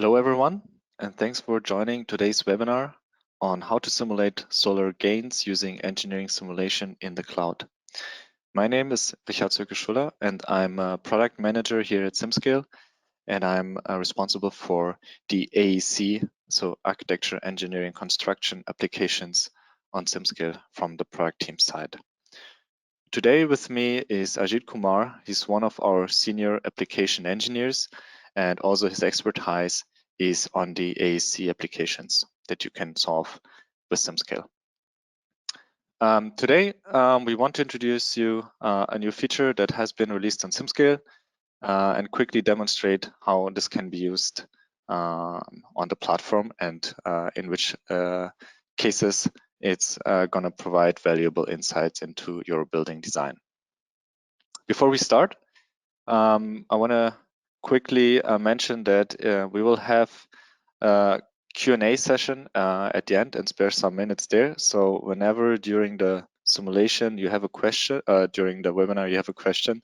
Hello everyone, and thanks for joining today's webinar on how to simulate solar gains using engineering simulation in the cloud. My name is Richard Schuller, and I'm a product manager here at Simscale, and I'm responsible for the AEC, so architecture, engineering, construction applications on Simscale from the product team side. Today with me is Ajit Kumar. He's one of our senior application engineers, and also his expertise is on the AEC applications that you can solve with Simscale. Today, we want to introduce you a new feature that has been released on Simscale and quickly demonstrate how this can be used on the platform and in which cases it's going to provide valuable insights into your building design. Before we start, I want to quickly mention that we will have a Q&A session at the end and spare some minutes there. So whenever during the simulation you have a question, during the webinar you have a question,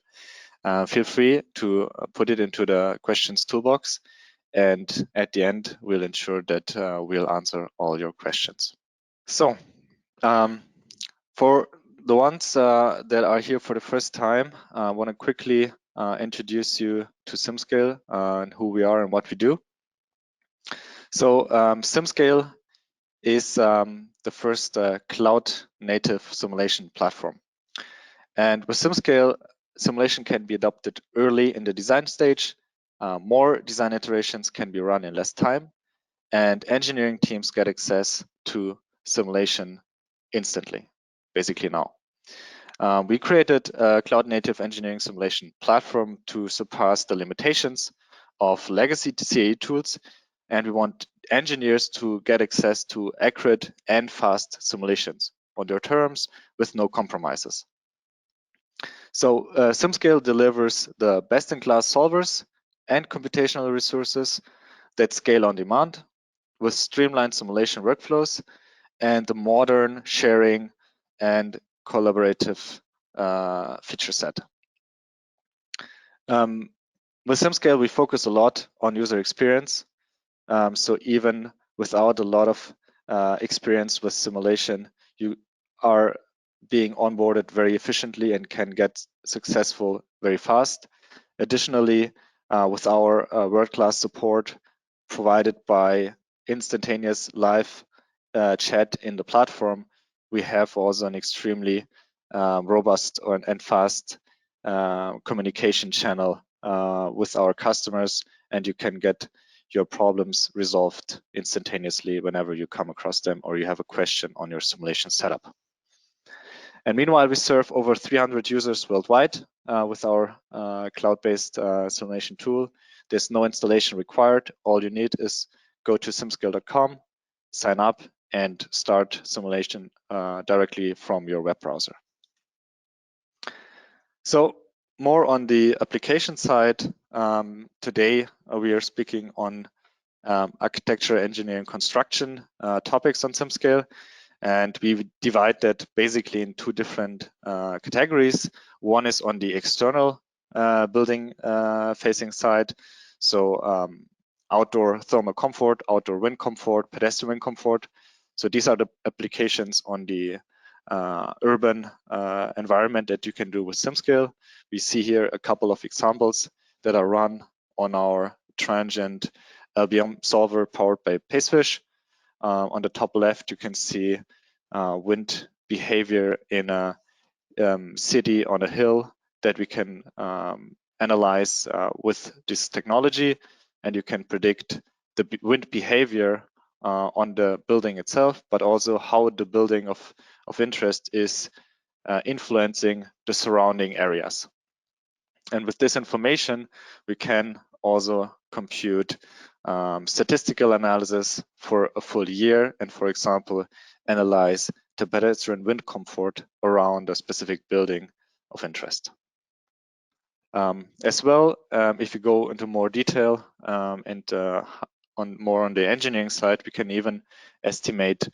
feel free to put it into the questions toolbox. And at the end, we'll ensure that we'll answer all your questions. So for the ones that are here for the first time, I want to quickly introduce you to Simscale and who we are and what we do. So Simscale is the first cloud native simulation platform. And with Simscale, simulation can be adopted early in the design stage. More design iterations can be run in less time, and engineering teams get access to simulation instantly, basically now. We created a cloud-native engineering simulation platform to surpass the limitations of legacy CAE tools, and we want engineers to get access to accurate and fast simulations on their terms with no compromises. So Simscale delivers the best-in-class solvers and computational resources that scale on demand with streamlined simulation workflows and the modern sharing and collaborative feature set. With Simscale, we focus a lot on user experience. So even without a lot of experience with simulation, you are being onboarded very efficiently and can get successful very fast. Additionally, with our world-class support provided by instantaneous live chat in the platform, we have also an extremely robust and fast communication channel with our customers, and you can get your problems resolved instantaneously whenever you come across them or you have a question on your simulation setup. And meanwhile, we serve over 300 users worldwide with our cloud-based simulation tool. There's no installation required. All you need is go to simscale.com, sign up, and start simulation directly from your web browser. So more on the application side, today we are speaking on architecture, engineering, construction topics on Simscale. And we divide that basically in two different categories. One is on the external building facing side. So outdoor thermal comfort, outdoor wind comfort, pedestrian wind comfort. So these are the applications on the urban environment that you can do with Simscale. We see here a couple of examples that are run on our transient LBM solver powered by Pacefish. On the top left, you can see wind behavior in a city on a hill that we can analyze with this technology, and you can predict the wind behavior on the building itself, but also how the building of interest is influencing the surrounding areas. And with this information, we can also compute statistical analysis for a full year and, for example, analyze the pedestrian wind comfort around a specific building of interest. As well, if you go into more detail and more on the engineering side, we can even estimate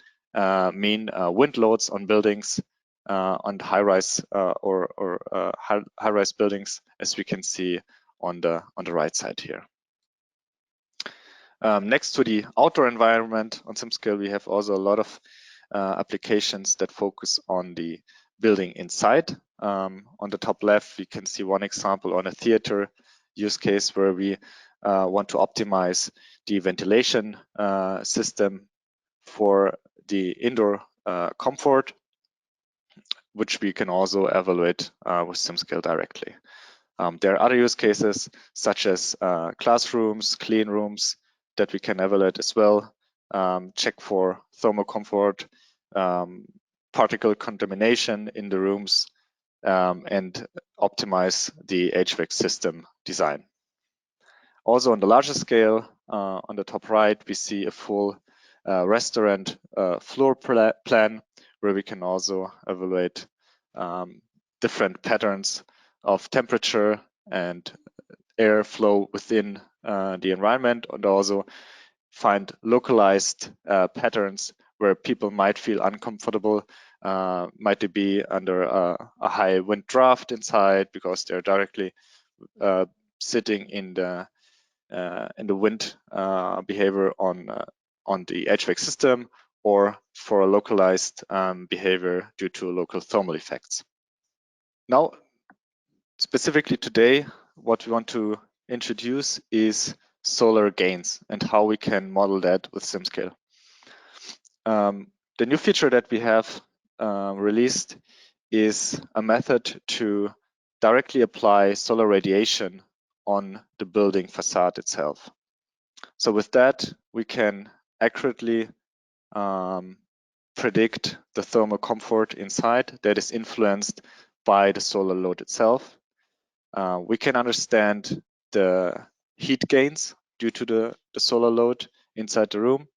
mean wind loads on buildings on high-rise high-rise buildings, as we can see on the right side here. Next to the outdoor environment on Simscale, we have also a lot of applications that focus on the building inside. On the top left, we can see one example on a theater use case where we want to optimize the ventilation system for the indoor comfort, which we can also evaluate with Simscale directly. There are other use cases such as classrooms, clean rooms that we can evaluate as well, check for thermal comfort, particle contamination in the rooms, and optimize the HVAC system design. Also on the larger scale, on the top right, we see a full restaurant floor plan where we can also evaluate different patterns of temperature and airflow within the environment, and also find localized patterns where people might feel uncomfortable. Might it be under a high wind draft inside because they're directly sitting in the wind behavior on the HVAC system, or for a localized behavior due to local thermal effects. Now, specifically today, what we want to introduce is solar gains and how we can model that with Simscale. The new feature that we have released is a method to directly apply solar radiation on the building facade itself. So with that, we can accurately predict the thermal comfort inside that is influenced by the solar load itself. We can understand the heat gains due to the solar load inside the room.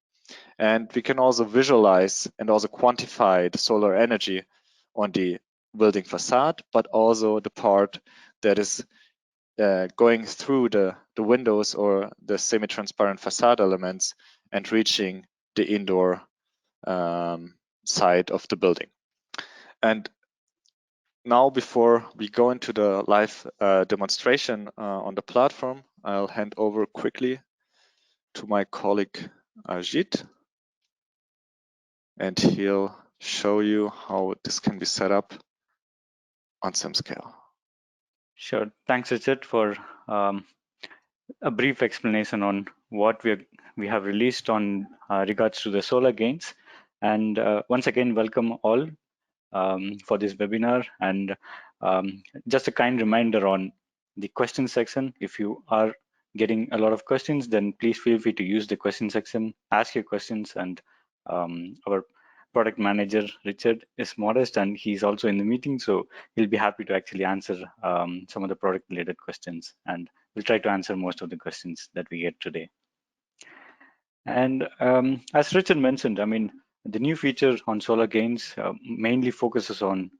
And we can also visualize and also quantify the solar energy on the building facade, but also the part that is going through the windows or the semi-transparent facade elements and reaching the indoor side of the building. And now, before we go into the live demonstration on the platform, I'll hand over quickly to my colleague Ajit, and he'll show you how this can be set up on Simscale. Sure. Thanks, Richard, for a brief explanation on what we have released on regards to the solar gains. And once again, welcome all for this webinar. And just a kind reminder on the question section. If you are getting a lot of questions, then please feel free to use the question section, ask your questions, and our product manager, Richard, is modest and he's also in the meeting, so he'll be happy to actually answer some of the product related questions, and we'll try to answer most of the questions that we get today. And as Richard mentioned, I mean, the new feature on solar gains mainly focuses on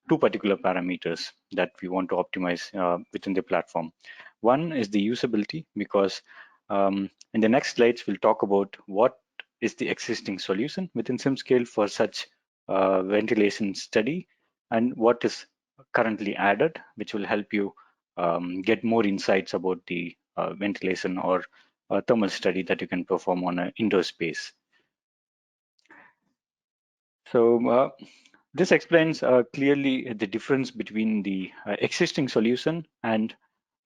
two particular parameters that we want to optimize within the platform. One is the usability, because in the next slides, we'll talk about what is the existing solution within Simscale for such ventilation study and what is currently added, which will help you get more insights about the ventilation or thermal study that you can perform on an indoor space. So this explains clearly the difference between the existing solution and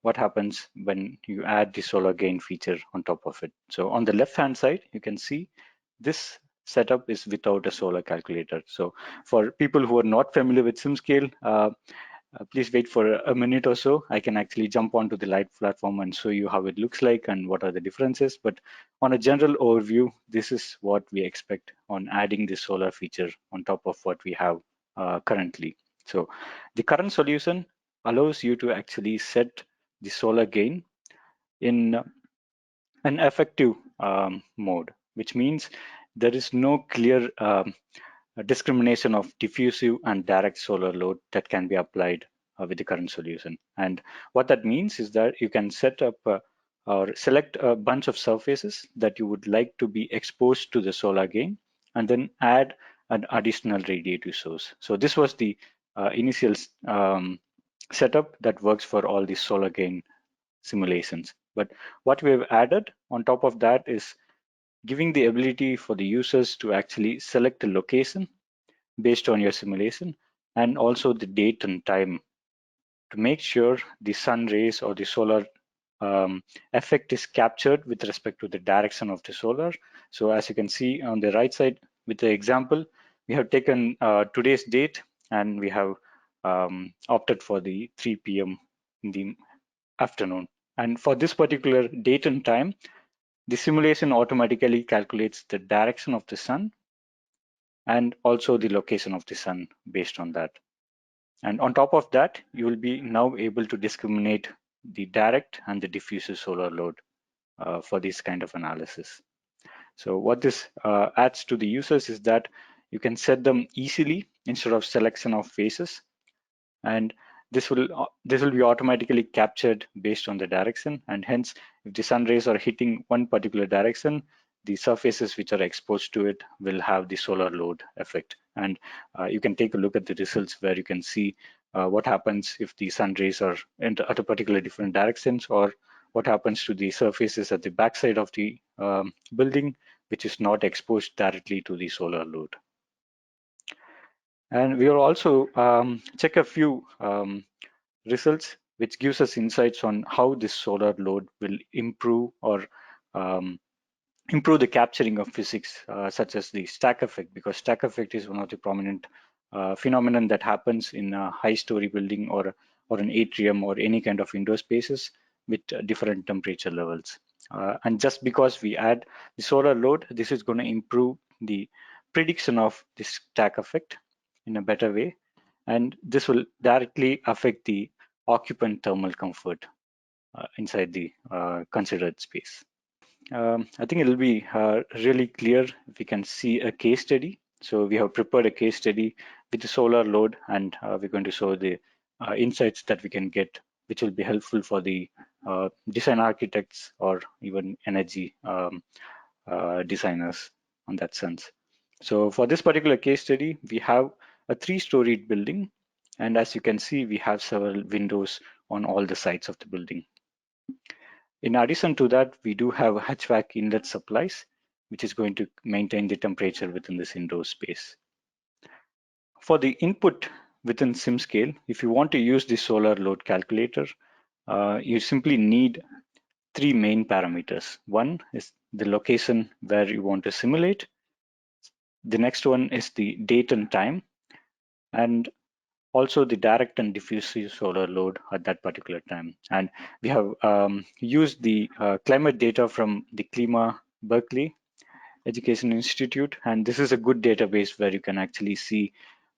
what happens when you add the solar gain feature on top of it. So on the left-hand side, you can see this setup is without a solar calculator. So for people who are not familiar with Simscale, please wait for a minute or so. I can actually jump onto the live platform and show you how it looks like and what are the differences. But on a general overview, this is what we expect on adding the solar feature on top of what we have currently. So the current solution allows you to actually set the solar gain in an effective mode, which means there is no clear discrimination of diffusive and direct solar load that can be applied with the current solution. And what that means is that you can set up or select a bunch of surfaces that you would like to be exposed to the solar gain, and then add an additional radiative source. So this was the initial setup that works for all these solar gain simulations. But what we have added on top of that is giving the ability for the users to actually select a location based on your simulation, and also the date and time to make sure the sun rays or the solar effect is captured with respect to the direction of the solar. So as you can see on the right side with the example, we have taken today's date, and we have opted for the 3 p.m. in the afternoon. And for this particular date and time, the simulation automatically calculates the direction of the sun and also the location of the sun based on that. And on top of that, you will be now able to discriminate the direct and the diffuse solar load for this kind of analysis. So what this adds to the users is that you can set them easily instead of selection of phases, and this will be automatically captured based on the direction, and hence if the sun rays are hitting one particular direction, the surfaces which are exposed to it will have the solar load effect. And you can take a look at the results where you can see what happens if the sun rays are at a particular different directions, or what happens to the surfaces at the backside of the building which is not exposed directly to the solar load. And we will also check a few results which gives us insights on how this solar load will improve or um, improve the capturing of physics, such as the stack effect, because stack effect is one of the prominent phenomenon that happens in a high-story building or an atrium or any kind of indoor spaces with different temperature levels. And just because we add the solar load, this is going to improve the prediction of this stack effect in a better way, and this will directly affect the occupant thermal comfort inside the considered space. I think it'll be really clear if we can see a case study. So we have prepared a case study with the solar load, and we're going to show the insights that we can get, which will be helpful for the design architects or even energy designers on that sense. So for this particular case study, we have a 3-storied building, and as you can see, we have several windows on all the sides of the building. In addition to that, we do have HVAC inlet supplies, which is going to maintain the temperature within this indoor space. For the input within Simscale, if you want to use the solar load calculator, you simply need 3 main parameters. One is the location where you want to simulate. The next one is the date and time, and also the direct and diffuse solar load at that particular time. And we have used the climate data from the Klima Berkeley Education Institute, and this is a good database where you can actually see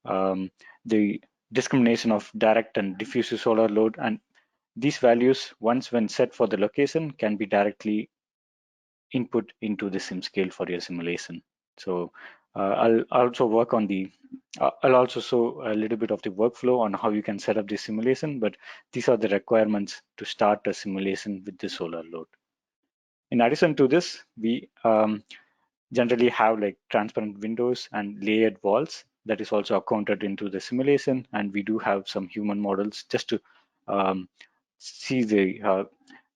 the discrimination of direct and diffuse solar load, and these values, once when set for the location, can be directly input into the Simscale for your simulation. So I'll also work on the, I'll also show a little bit of the workflow on how you can set up the simulation, but these are the requirements to start a simulation with the solar load. In addition to this, we generally have like transparent windows and layered walls that is also accounted into the simulation, and we do have some human models just to see the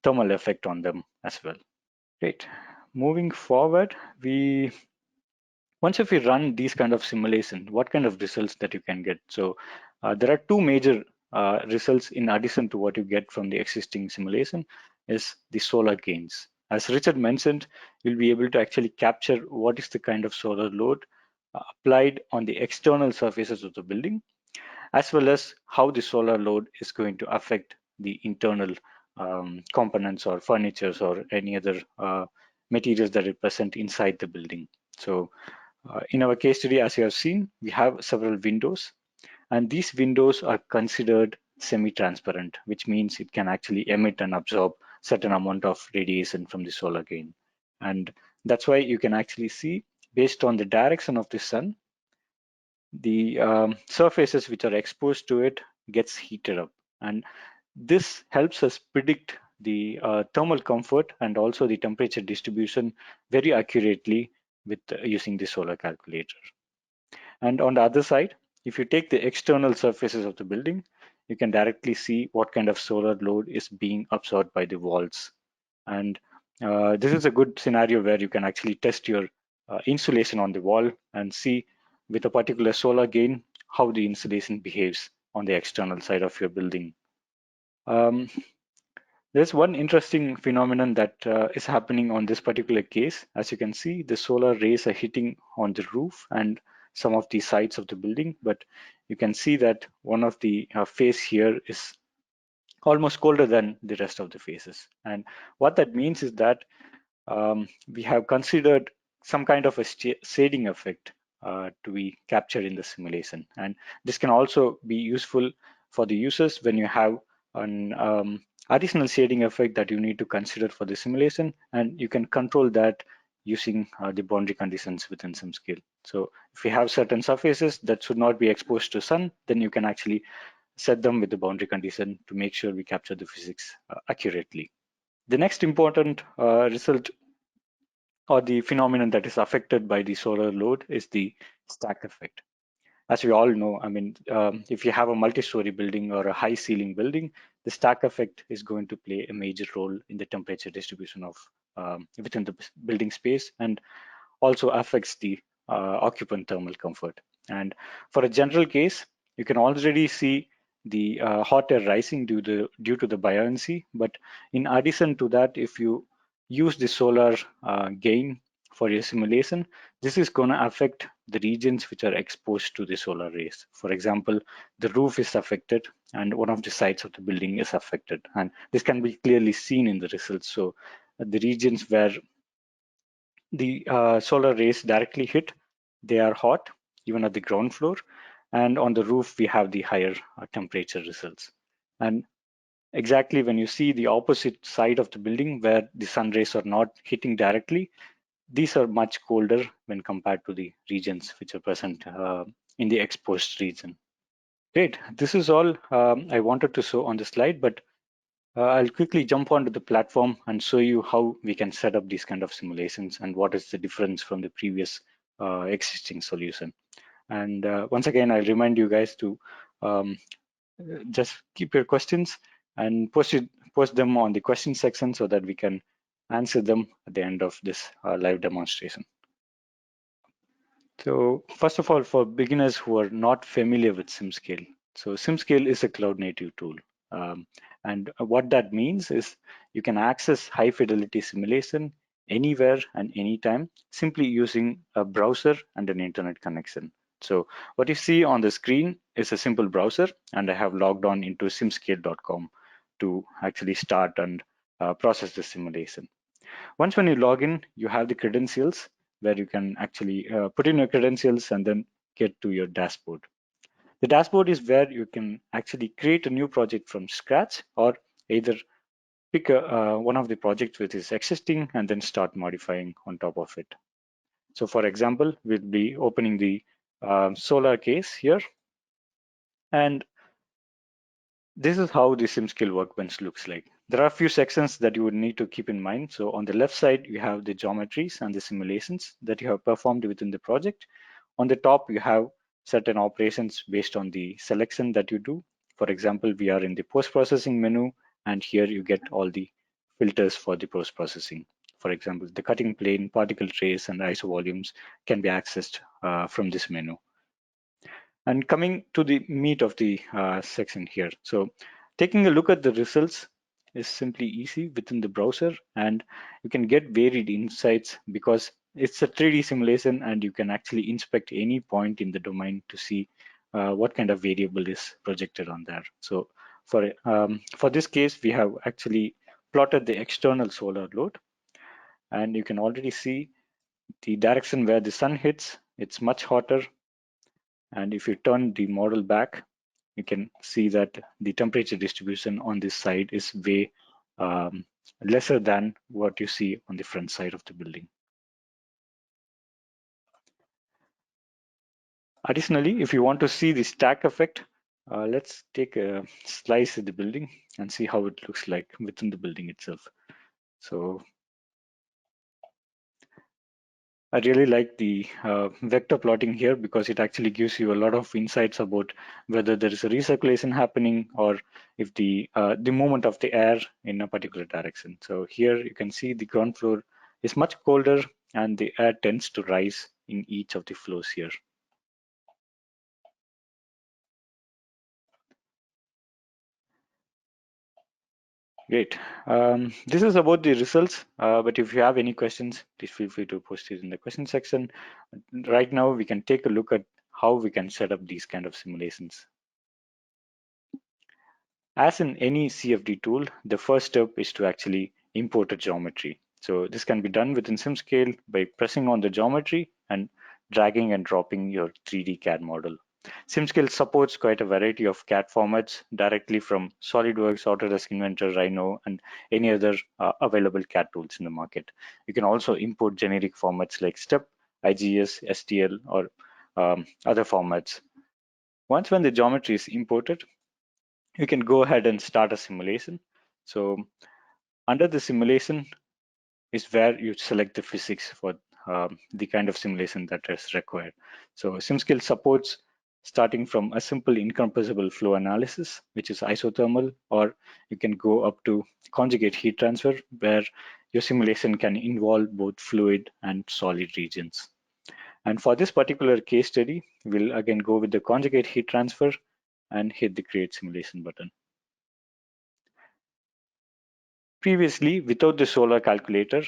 thermal effect on them as well. Great. Moving forward, once if we run these kind of simulation, what kind of results that you can get? So there are two major results in addition to what you get from the existing simulation is the solar gains. As Richard mentioned, you'll be able to actually capture what is the kind of solar load applied on the external surfaces of the building, as well as how the solar load is going to affect the internal components or furnitures or any other materials that are present inside the building. So in our case study, as you have seen, we have several windows, and these windows are considered semi-transparent, which means it can actually emit and absorb certain amount of radiation from the solar gain. And that's why you can actually see, based on the direction of the sun, the surfaces which are exposed to it gets heated up. And this helps us predict the thermal comfort and also the temperature distribution very accurately with using the solar calculator. And on the other side, if you take the external surfaces of the building, you can directly see what kind of solar load is being absorbed by the walls And this is a good scenario where you can actually test your insulation on the wall and see with a particular solar gain how the insulation behaves on the external side of your building. Um, there's one interesting phenomenon that is happening on this particular case. As you can see, the solar rays are hitting on the roof and some of the sides of the building, but you can see that one of the face here is almost colder than the rest of the faces. And what that means is that we have considered some kind of a shading effect to be captured in the simulation. And this can also be useful for the users when you have an additional shading effect that you need to consider for the simulation, and you can control that using the boundary conditions within Simscale. So if you have certain surfaces that should not be exposed to sun, then you can actually set them with the boundary condition to make sure we capture the physics accurately. The next important result or the phenomenon that is affected by the solar load is the stack effect. As we all know, I mean, if you have a multi-story building or a high ceiling building, the stack effect is going to play a major role in the temperature distribution of within the building space, and also affects the occupant thermal comfort. And for a general case, you can already see the hot air rising due to the buoyancy. But in addition to that, if you use the solar gain for your simulation, this is going to affect the regions which are exposed to the solar rays. For example, the roof is affected and one of the sides of the building is affected. And this can be clearly seen in the results. So the regions where the solar rays directly hit, they are hot, even at the ground floor. And on the roof, we have the higher temperature results. And exactly when you see the opposite side of the building where the sun rays are not hitting directly, these are much colder when compared to the regions which are present in the exposed region. Great. This is all I wanted to show on the slide, but I'll quickly jump onto the platform and show you how we can set up these kind of simulations and what is the difference from the previous existing solution. And once again, I remind you guys to um, just keep your questions and post them on the question section so that we can answer them at the end of this live demonstration. So first of all, for beginners who are not familiar with Simscale, so Simscale is a cloud native tool. Um, and what that means is you can access high fidelity simulation anywhere and anytime simply using a browser and an internet connection. So what you see on the screen is a simple browser, and I have logged on into simscale.com to actually start and process the simulation. Once when you log in, you have the credentials where you can actually put in your credentials and then get to your dashboard. The dashboard is where you can actually create a new project from scratch, or either pick one of the projects which is existing and then start modifying on top of it. So for example, we'll be opening the solar case here, and this is how the Simscale Workbench looks like. There are a few sections that you would need to keep in mind. So on the left side, you have the geometries and the simulations that you have performed within the project. On the top, you have certain operations based on the selection that you do. For example, we are in the post-processing menu, and here you get all the filters for the post-processing. For example, the cutting plane, particle trace, and ISO volumes can be accessed from this menu. And coming to the meat of the section here. So taking a look at the results is simply easy within the browser, and you can get varied insights because it's a 3D simulation and you can actually inspect any point in the domain to see what kind of variable is projected on there. So for this case, we have actually plotted the external solar load, and you can already see the direction where the sun hits, it's much hotter. And if you turn the model back, you can see that the temperature distribution on this side is way lesser than what you see on the front side of the building. Additionally, if you want to see the stack effect, let's take a slice of the building and see how it looks like within the building itself. So I really like the vector plotting here because it actually gives you a lot of insights about whether there is a recirculation happening or if the movement of the air in a particular direction. So here you can see the ground floor is much colder and the air tends to rise in each of the floors here. Great. This is about the results, but if you have any questions, please feel free to post it in the question section. Right now, we can take a look at how we can set up these kind of simulations. As in any CFD tool, the first step is to actually import a geometry. So this can be done within Simscale by pressing on the geometry and dragging and dropping your 3D CAD model. Simscale supports quite a variety of CAD formats directly from SolidWorks, Autodesk Inventor, Rhino, and any other available CAD tools in the market. You can also import generic formats like STEP, IGS, STL, or other formats. Once when the geometry is imported, you can go ahead and start a simulation. So under the simulation is where you select the physics for the kind of simulation that is required. So SimScale supports starting from a simple incompressible flow analysis, which is isothermal, or you can go up to conjugate heat transfer, where your simulation can involve both fluid and solid regions. And for this particular case study, we'll again go with the conjugate heat transfer and hit the create simulation button. Previously, without the solar calculator,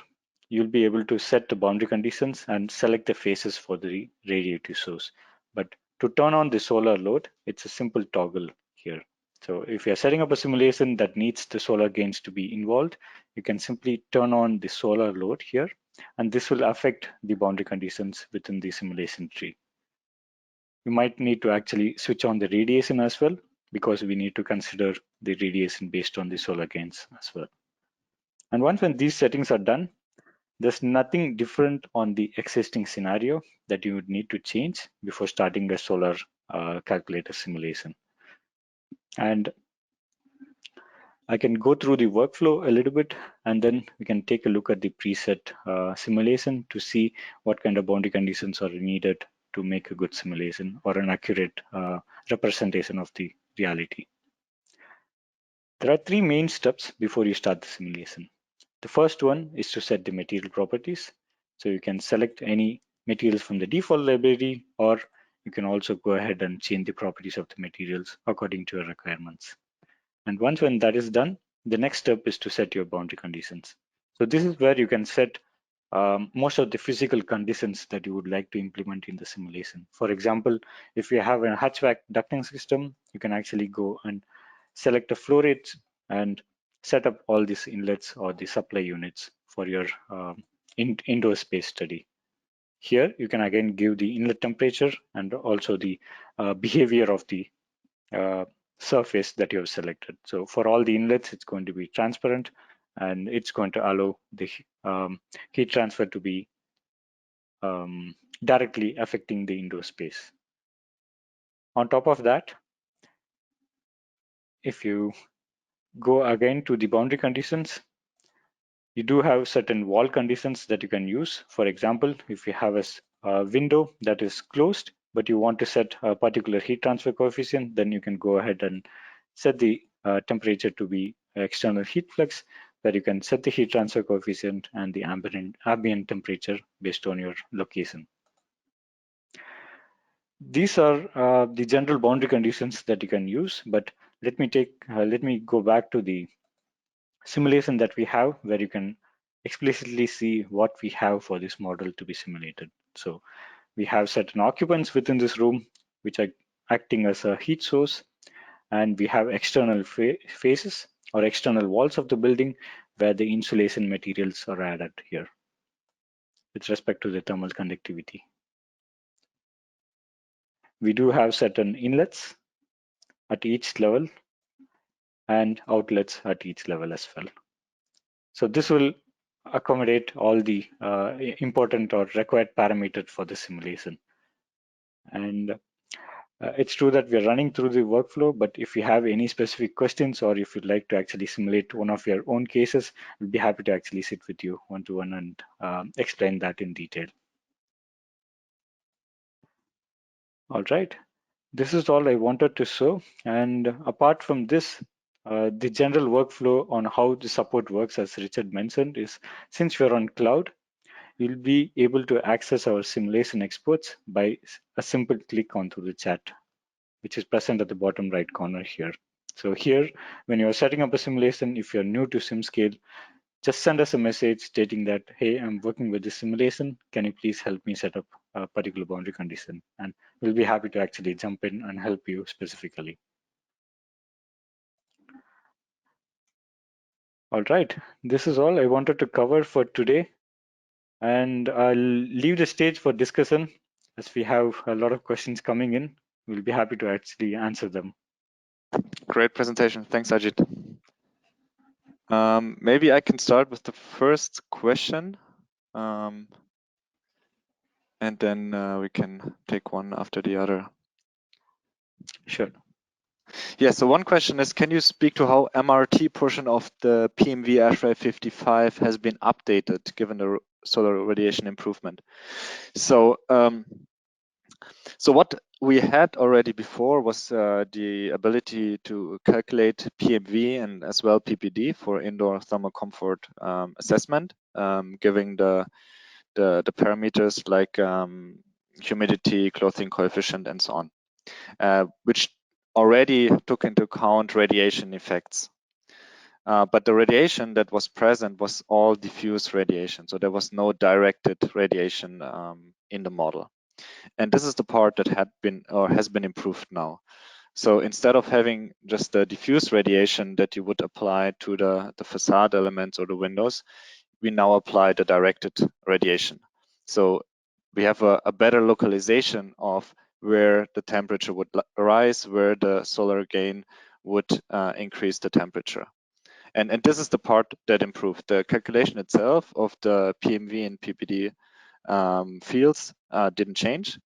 you'll be able to set the boundary conditions and select the phases for the radiative source. But to turn on the solar load, it's a simple toggle here. So if you're setting up a simulation that needs the solar gains to be involved, you can simply turn on the solar load here, and this will affect the boundary conditions within the simulation tree. You might need to actually switch on the radiation as well, because we need to consider the radiation based on the solar gains as well. And once when these settings are done, there's nothing different on the existing scenario that you would need to change before starting a solar calculator simulation. And I can go through the workflow a little bit, and then we can take a look at the preset simulation to see what kind of boundary conditions are needed to make a good simulation or an accurate representation of the reality. There are three main steps before you start the simulation. The first one is to set the material properties. So you can select any materials from the default library, or you can also go ahead and change the properties of the materials according to your requirements. And once when that is done, the next step is to set your boundary conditions. So this is where you can set most of the physical conditions that you would like to implement in the simulation. For example, if you have a hatchback ducting system, you can actually go and select a flow rate and set up all these inlets or the supply units for your indoor space study. Here, you can again give the inlet temperature and also the behavior of the uh, surface that you have selected. So for all the inlets, it's going to be transparent, and it's going to allow the heat transfer to be directly affecting the indoor space. On top of that, if you go again to the boundary conditions, you do have certain wall conditions that you can use. For example, if you have a window that is closed, but you want to set a particular heat transfer coefficient, then you can go ahead and set the temperature to be external heat flux, where you can set the heat transfer coefficient and the ambient temperature based on your location. These are the general boundary conditions that you can use, but let me go back to the simulation that we have, where you can explicitly see what we have for this model to be simulated. So we have certain occupants within this room, which are acting as a heat source, and we have external faces or external walls of the building where the insulation materials are added here with respect to the thermal conductivity. We do have certain inlets at each level and outlets at each level as well. So this will accommodate all the important or required parameters for the simulation. And it's true that we're running through the workflow, but if you have any specific questions or if you'd like to actually simulate one of your own cases, we'll be happy to actually sit with you one-to-one and explain that in detail. All right. This is all I wanted to show. And apart from this, the general workflow on how the support works, as Richard mentioned, is since we're on cloud, you'll be able to access our simulation exports by a simple click onto the chat, which is present at the bottom right corner here. So here, when you're setting up a simulation, if you're new to Simscale, just send us a message stating that, hey, I'm working with this simulation. Can you please help me set up a particular boundary condition? And we'll be happy to actually jump in and help you specifically. All right, this is all I wanted to cover for today. And I'll leave the stage for discussion as we have a lot of questions coming in. We'll be happy to actually answer them. Great presentation. Thanks, Ajit. Maybe I can start with the first question, and then we can take one after the other. Sure. Yeah, so one question is, can you speak to how MRT portion of the PMV ASHRAE 55 has been updated given the solar radiation improvement? So, so what we had already before was the ability to calculate PMV and as well PPD for indoor thermal comfort assessment, giving the parameters like humidity, clothing coefficient, and so on, which already took into account radiation effects. But the radiation that was present was all diffuse radiation, so there was no directed radiation in the model. And this is the part that had been or has been improved now. So instead of having just the diffuse radiation that you would apply to the facade elements or the windows, we now apply the directed radiation. So we have a better localization of where the temperature would rise, where the solar gain would increase the temperature. And this is the part that improved. The calculation itself of the PMV and PPD fields didn't change,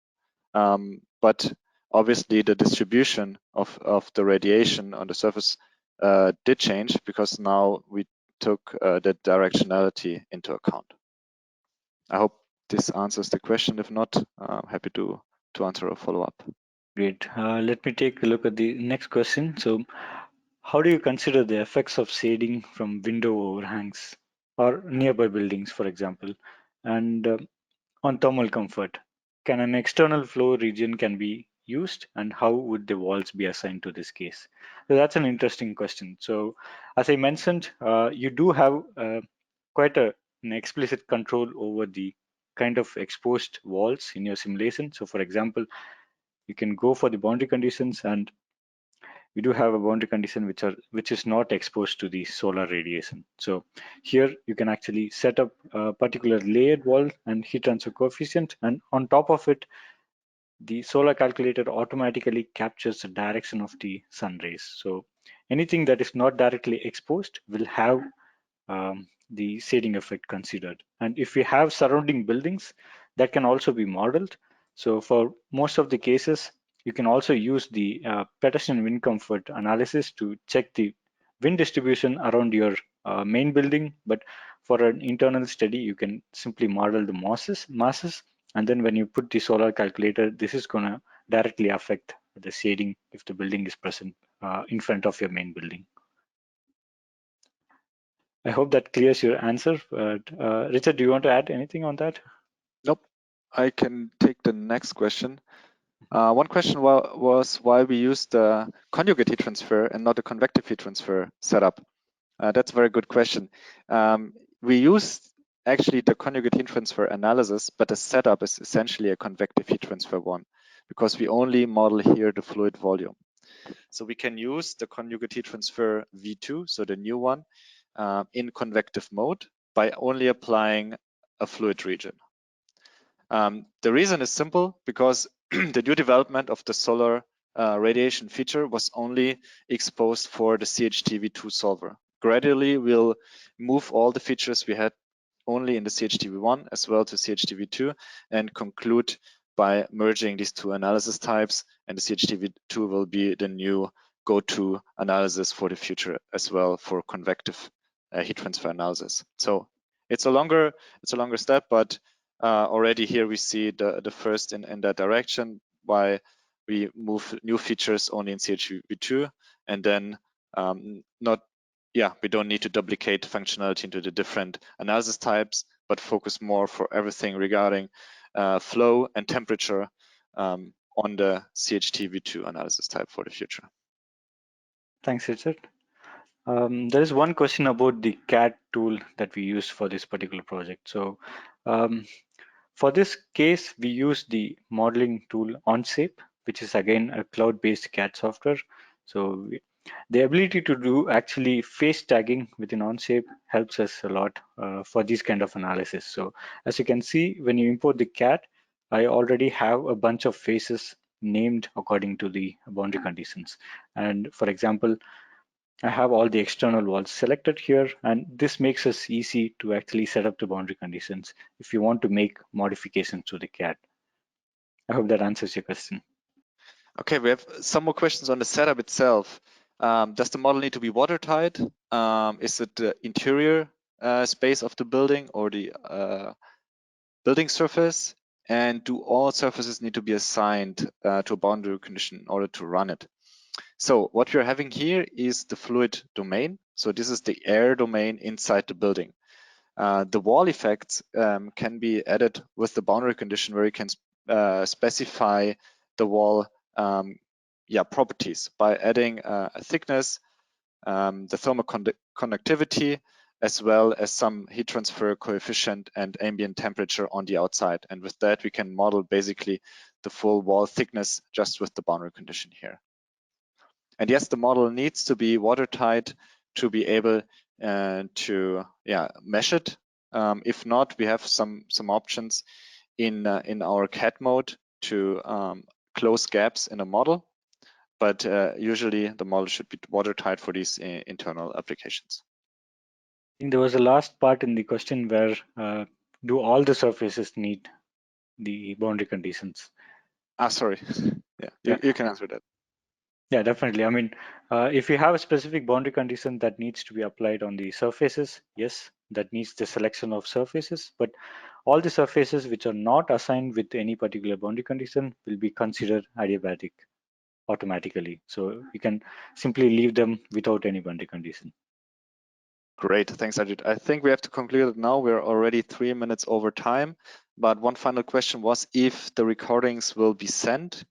but obviously the distribution of the radiation on the surface did change because now we took the directionality into account. I hope this answers the question. If not, I'm happy to answer a follow-up. Great. Let me take a look at the next question. So, how do you consider the effects of shading from window overhangs or nearby buildings, for example, and on thermal comfort? Can an external flow region can be used, and how would the walls be assigned to this case? So that's an interesting question. So, as I mentioned, you do have quite an explicit control over the kind of exposed walls in your simulation. So, for example, you can go for the boundary conditions, and we do have a boundary condition which is not exposed to the solar radiation. So here you can actually set up a particular layered wall and heat transfer coefficient, and on top of it, the solar calculator automatically captures the direction of the sun rays. So anything that is not directly exposed will have the shading effect considered. And if we have surrounding buildings, that can also be modeled. So for most of the cases, you can also use the pedestrian wind comfort analysis to check the wind distribution around your main building. But for an internal study, you can simply model the masses. And then when you put the solar calculator, this is going to directly affect the shading if the building is present in front of your main building. I hope that clears your answer. But Richard, do you want to add anything on that? Nope. I can take the next question. One question was why we used the conjugate heat transfer and not the convective heat transfer setup. That's a very good question. We use actually the conjugate heat transfer analysis, but the setup is essentially a convective heat transfer one because we only model here the fluid volume. So we can use the conjugate heat transfer V2, so the new one, in convective mode by only applying a fluid region. The reason is simple because the new development of the solar radiation feature was only exposed for the CHTV2 solver. Gradually, we'll move all the features we had only in the CHTV1 as well to CHTV2 and conclude by merging these two analysis types, and the CHTV2 will be the new go-to analysis for the future as well for convective heat transfer analysis. So it's a longer step, but already here we see the first in that direction. why we move new features only in CHV2, and then we don't need to duplicate functionality into the different analysis types, but focus more for everything regarding flow and temperature on the CHTV2 analysis type for the future. Thanks, Richard. There is one question about the CAD tool that we use for this particular project. So for this case, we use the modeling tool Onshape, which is again a cloud-based CAD software. So the ability to do actually face tagging within Onshape helps us a lot for this kind of analysis. So as you can see, when you import the CAD, I already have a bunch of faces named according to the boundary conditions. And for example, I have all the external walls selected here, and this makes us easy to actually set up the boundary conditions if you want to make modifications to the CAD. I hope that answers your question. Okay, we have some more questions on the setup itself. Does the model need to be watertight? Is it the interior space of the building or the building surface? And do all surfaces need to be assigned to a boundary condition in order to run it? So what we're having here is the fluid domain. So this is the air domain inside the building. The wall effects can be added with the boundary condition, where you can specify the wall properties by adding a thickness, the thermal conductivity, as well as some heat transfer coefficient and ambient temperature on the outside. And with that, we can model basically the full wall thickness just with the boundary condition here. And yes, the model needs to be watertight to be able to mesh it. If not, we have some options in our CAD mode to close gaps in a model. But usually the model should be watertight for these internal applications. I think there was a last part in the question where do all the surfaces need the boundary conditions? Sorry. You can answer that. Yeah, definitely. I mean, if you have a specific boundary condition that needs to be applied on the surfaces, yes, that needs the selection of surfaces. But all the surfaces which are not assigned with any particular boundary condition will be considered adiabatic automatically. So you can simply leave them without any boundary condition. Great, thanks, Ajit. I think we have to conclude it now. We're already 3 minutes over time. But one final question was if the recordings will be sent.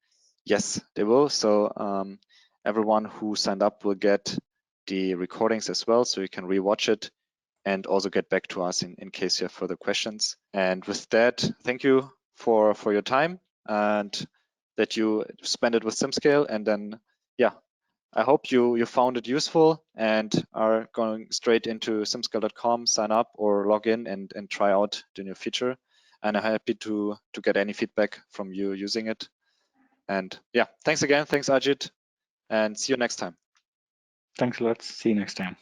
Yes, they will. So everyone who signed up will get the recordings as well, so you can rewatch it and also get back to us in case you have further questions. And with that, thank you for your time and that you spend it with Simscale. And then, I hope you found it useful and are going straight into simscale.com, sign up or log in and try out the new feature. And I'm happy to get any feedback from you using it. And thanks again. Thanks, Ajit. And see you next time. Thanks a lot. See you next time.